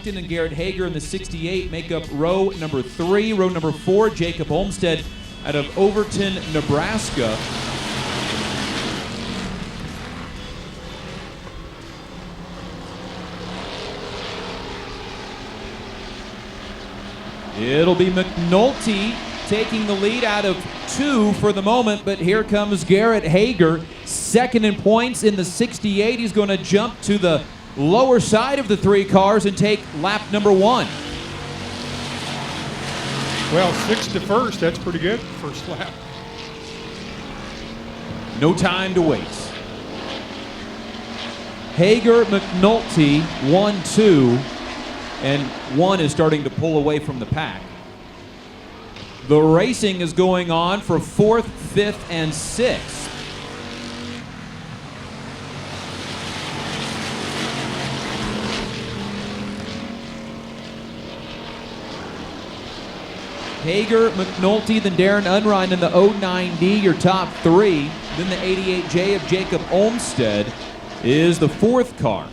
And Garrett Hager in the 68 make up row number 3. Row number 4, Jacob Olmsted out of Overton, Nebraska. It'll be McNulty taking the lead out of 2 for the moment, but here comes Garrett Hager, second in points in the 68. He's going to jump to the lower side of the 3 cars and take lap number 1. Well, 6th to 1st, that's pretty good, first lap. No time to waste. Hager, McNulty, 1, 2, and 1 is starting to pull away from the pack. The racing is going on for 4th, 5th, and 6th. Hager, McNulty, then Darren Unrein in the 09D, your top 3. Then the 88J of Jacob Olmsted is the 4th car.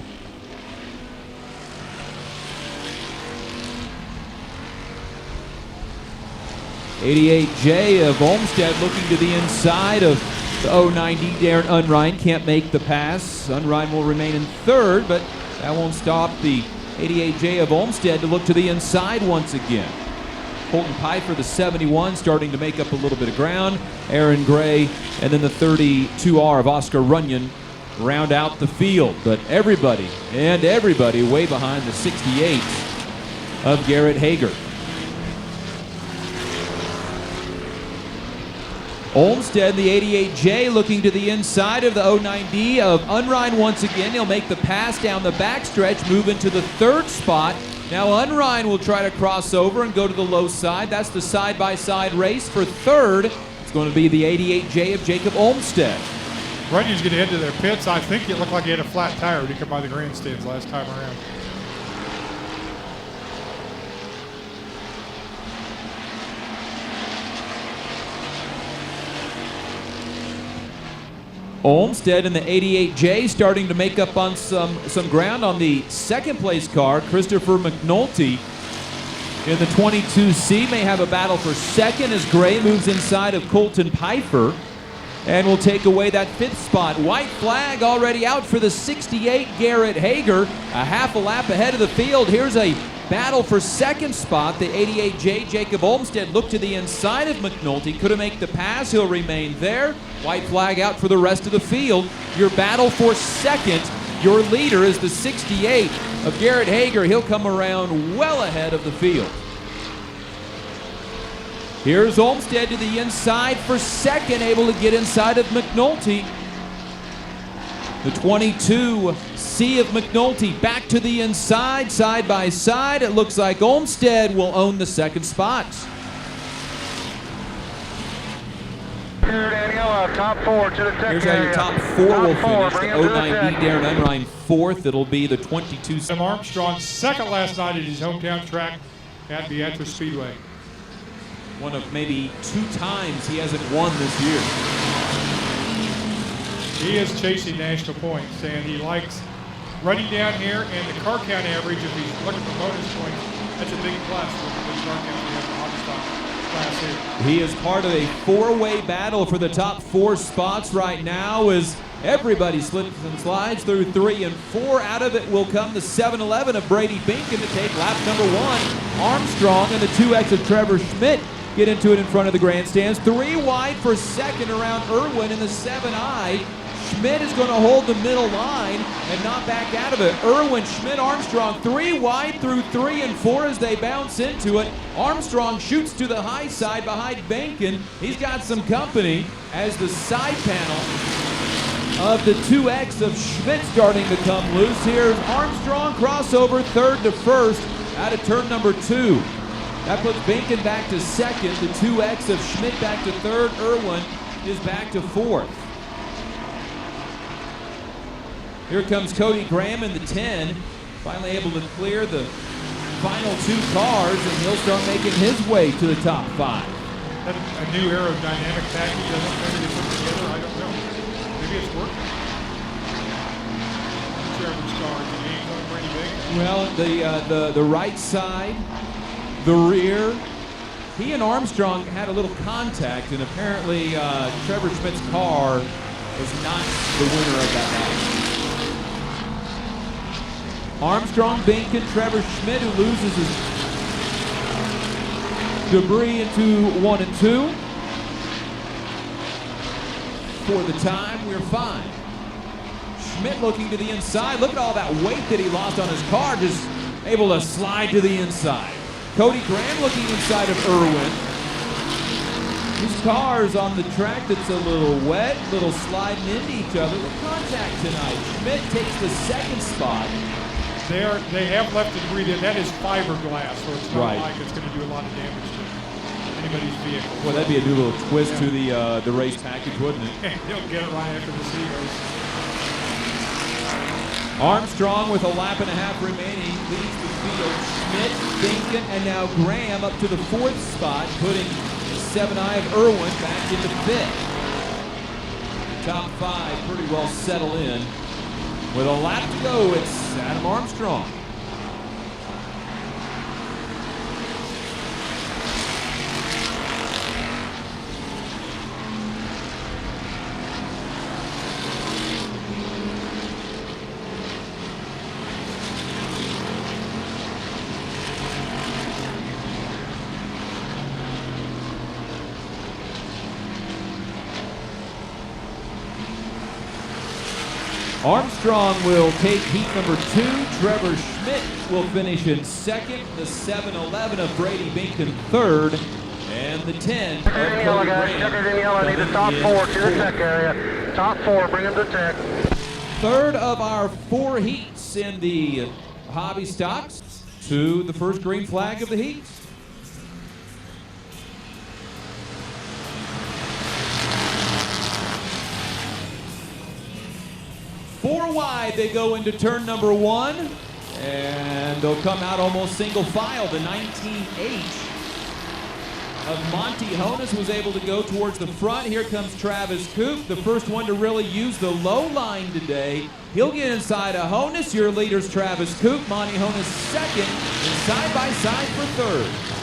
'88J of Olmsted looking to the inside of the 09D. Darren Unrein can't make the pass. Unrein will remain in 3rd, but that won't stop the 88J of Olmsted to look to the inside once again. Colton Pfeiffer, the 71, starting to make up a little bit of ground. Aaron Gray, and then the 32R of Oscar Runyon round out the field. But everybody way behind the 68 of Garrett Hager. Olmsted, the 88J, looking to the inside of the 09D of Unrein once again. He'll make the pass down the backstretch, move into the 3rd spot. Now Unrein will try to cross over and go to the low side. That's the side-by-side race for 3rd. It's going to be the 88J of Jacob Olmsted. Runyon's going to head to their pits. I think it looked like he had a flat tire when he came by the grandstands last time around. Olmsted and the 88J starting to make up on some ground on the 2nd place car. Christopher McNulty in the 22C may have a battle for 2nd as Gray moves inside of Colton Pfeiffer and will take away that 5th spot. White flag already out for the 68 Garrett Hager, a half a lap ahead of the field. Here's a battle for 2nd spot. The 88J Jacob Olmsted looked to the inside of McNulty, couldn't make the pass, he'll remain there. White flag out for the rest of the field. Your battle for 2nd, your leader is the 68 of Garrett Hager. He'll come around well ahead of the field. Here's Olmsted to the inside for 2nd, able to get inside of McNulty. The 22C of McNulty back to the inside, side by side. It looks like Olmsted will own the 2nd spot. Here, Daniel, top 4 to the tech. Here's how your top 4 will finish. The 09D Darren Unrein 4th. It'll be the 22. Tim Armstrong 2nd last night at his hometown track at Beatrice Speedway. One of maybe 2 times he hasn't won this year. He is chasing national points, and he likes running down here, and the car count average, if he's looking for bonus points, that's a big plus with the car count we have in the hot stock class here. He is part of a 4-way battle for the top 4 spots right now as everybody slips and slides through 3 and 4. Out of it will come the 7-11 of Brady Binkin to take lap number 1. Armstrong and the 2X of Trevor Schmidt get into it in front of the grandstands. 3 wide for 2nd around Irwin in the 7I. Schmidt is going to hold the middle line and not back out of it. Irwin, Schmidt, Armstrong, 3 wide through 3 and 4 as they bounce into it. Armstrong shoots to the high side behind Bankin. He's got some company as the side panel of the 2X of Schmidt starting to come loose. Here's Armstrong, crossover 3rd to 1st out of turn number 2. That puts Bankin back to 2nd. The 2X of Schmidt back to 3rd. Irwin is back to 4th. Here comes Cody Graham in the 10, finally able to clear the final 2 cars, and he'll start making his way to the top 5. That a new aerodynamic package, I don't know, maybe they put together, I don't know. Maybe it's working. Trevor's cars, and he ain't going Brady Bing. Well, the right side, the rear. He and Armstrong had a little contact, and apparently Trevor Schmidt's car was not the winner of that match. Armstrong, Bink, and Trevor Schmidt, who loses his debris into 1 and 2. For the time, we're fine. Schmidt looking to the inside. Look at all that weight that he lost on his car, just able to slide to the inside. Cody Graham looking inside of Irwin. His car's on the track that's a little wet, little sliding into each other. With contact tonight. Schmidt takes the second spot. They have left debris there. That is fiberglass, so it's not Right. like it's going to do a lot of damage to anybody's vehicle. Well, that'd be a new little twist to the race package, wouldn't it? He'll get it right after the Seagulls. Armstrong with a lap and a half remaining leads the field. Schmidt, Binken, and now Graham up to the 4th spot, putting 7i of Irwin back into 5th. The top 5 pretty well settle in. With a lap to go, it's Adam Armstrong. Armstrong will take heat number 2. Trevor Schmidt will finish in 2nd. The 7-11 of Brady Bink in 3rd. And the 10 of Checkered in yellow, Cody guys. Graham Checkered in yellow. I need the top 4 to the tech area. Top 4, bring them to tech. 3rd of our 4 heats in the hobby stocks to the first green flag of the heats. Four wide, they go into turn number 1, and they'll come out almost single file. The 19H of Monty Honus was able to go towards the front. Here comes Travis Koop, the first one to really use the low line today. He'll get inside of Honus. Your leader's Travis Koop. Monty Honus second, and side by side for 3rd.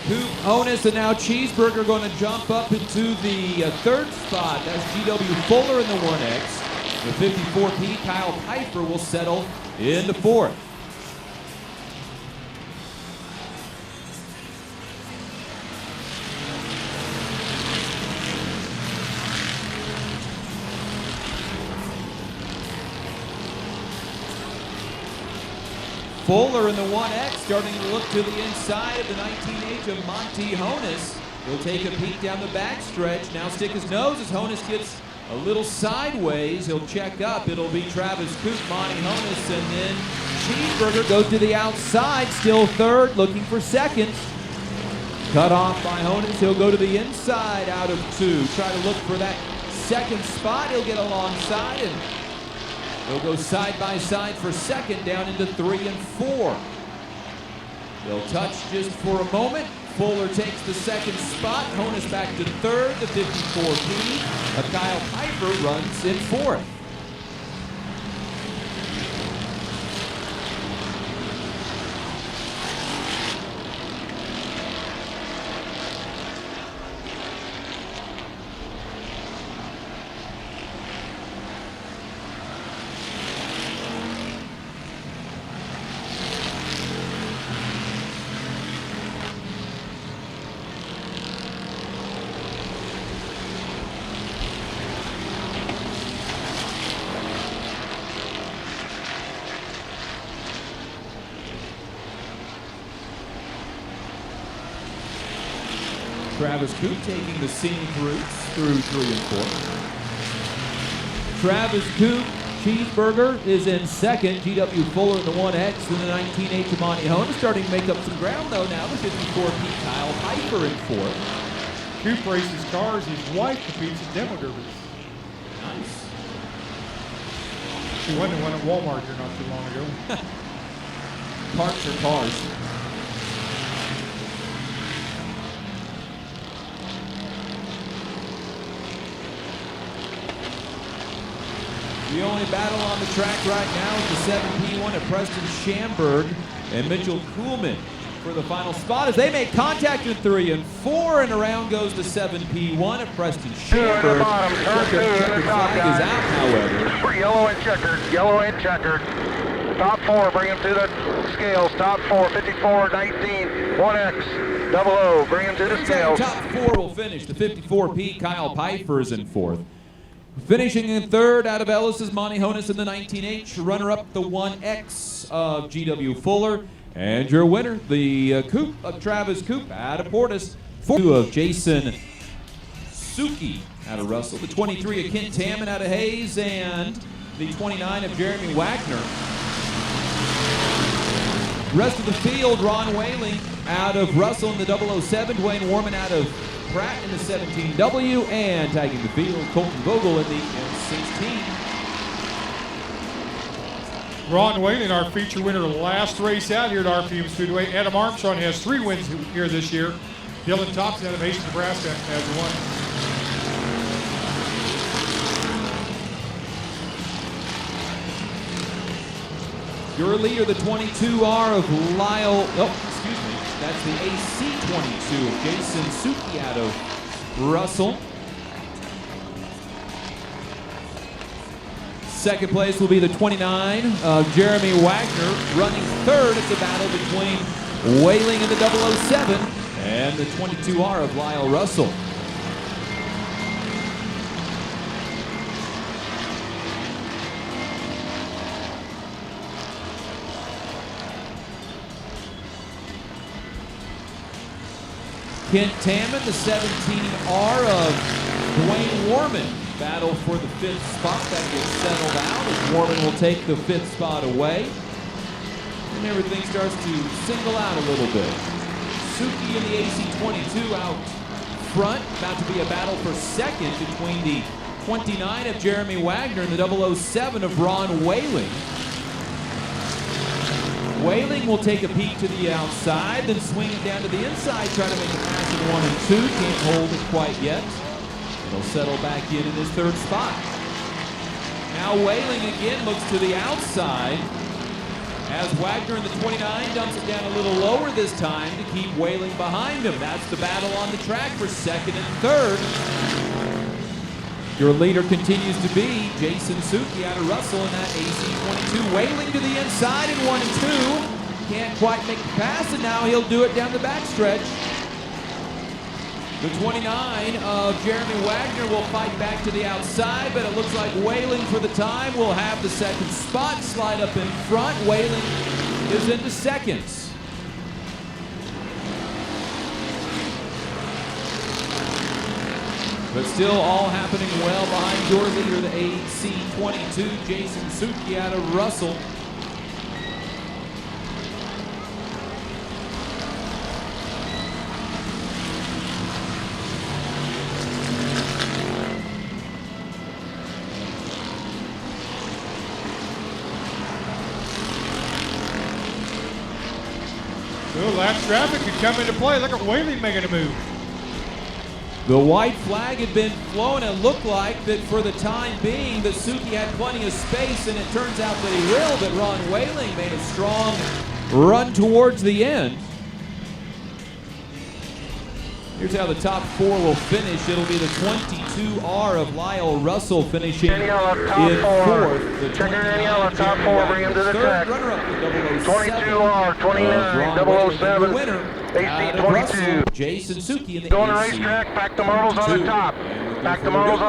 Koop, Honus, and now Cheeseburger going to jump up into the 3rd spot. That's GW Fuller in the 1X. The 54P Kyle Piper will settle in the 4th. Fuller in the 1X starting to look to the inside of the 19H of Monty Honus. He'll take a peek down the backstretch. Now stick his nose as Honus gets a little sideways. He'll check up. It'll be Travis Koop, Monty Honus, and then Cheeseburger goes to the outside. Still 3rd, looking for 2nd. Cut off by Honus. He'll go to the inside out of 2. Try to look for that 2nd spot. He'll get alongside and they'll go side by side for 2nd down into 3 and 4. They'll touch just for a moment. Fuller takes the 2nd spot. Honus back to 3rd. The 54P of Kyle Piper runs in 4th. Travis Koop taking the scenic routes through 3 and 4. Travis Koop, Cheeseburger is in 2nd. GW Fuller in the 1X, and the 19H of Monty Honus starting to make up some ground though now. The 54P Kyle Piper in 4th. Koop races cars. His wife competes in demo derbies. Nice. She won the one at Walmart here not too long ago. Parts are cars. The only battle on the track right now is the 7P1 at Preston Schamberg and Mitchell Kuhlman for the final spot as they make contact in 3 and 4, and around goes the 7P1 at Preston Schamberg. Checkered flag is out, however. Yellow and checkered. Top 4, bring him to the scales. Top 4, 54, 19, 1X, 00, bring him to the scales. Top 4 will finish. The 54P, Kyle Pfeiffer is in 4th. Finishing in 3rd out of Ellis is Monty Honas in the 19H. Runner-up, the 1X of GW Fuller. And your winner, the coupe of Travis Coupe out of Portis. 2 of Jason Suki out of Russell. The 23 of Kent Tamman out of Hayes. And the 29 of Jeremy Wagner. Rest of the field, Ron Whaling out of Russell in the 007. Dwayne Warman out of Pratt in the 17W. And tagging the field, Colton Vogel in the M16. Ron Whalen, our feature winner, last race out here at RPM Speedway. Adam Armstrong has 3 wins here this year. Dylan Thompson out of Mason, Nebraska has 1. Your leader, the 22R of Lyle, that's the AC22 of Jason Suki out of Russell. Second place will be the 29 of Jeremy Wagner. Running 3rd, it's a battle between Whaling and the 007 and the 22R of Lyle Russell. Kent Tamman, the 17R of Dwayne Warman. Battle for the 5th spot. That gets settled out as Warman will take the 5th spot away. And everything starts to single out a little bit. Suki in the AC22 out front. About to be a battle for 2nd between the 29 of Jeremy Wagner and the 007 of Ron Whaling. Whaling will take a peek to the outside, then swing it down to the inside, try to make a pass in 1 and 2. Can't hold it quite yet. It'll settle back in his 3rd spot. Now Whaling again looks to the outside as Wagner in the 29 dumps it down a little lower this time to keep Whaling behind him. That's the battle on the track for 2nd and 3rd. Your leader continues to be Jason Suki out of Russell in that AC22. Whaling to the inside in 1 and 2. Can't quite make the pass, and now he'll do it down the backstretch. The 29 of Jeremy Wagner will fight back to the outside, but it looks like Whaling for the time will have the 2nd spot. Slide up in front. Whaling is into 2nd. But still all happening well behind your leader, the AC22, Jason Suki out of Russell. Well, lap traffic could come into play. Look at Whaling making a move. The white flag had been flown. It looked like that for the time being that Suki had plenty of space, and it turns out that he will, but Ron Whaling made a strong run towards the end. Here's how the top 4 will finish. It'll be the 22R of Lyle Russell finishing in 4th. The 29 top 4, bring him to the track. Runner-up, the 22R, 29, 007, winner. AC22. Jason Suki in the Go on the racetrack, pack the marbles on the top. Pack the marbles on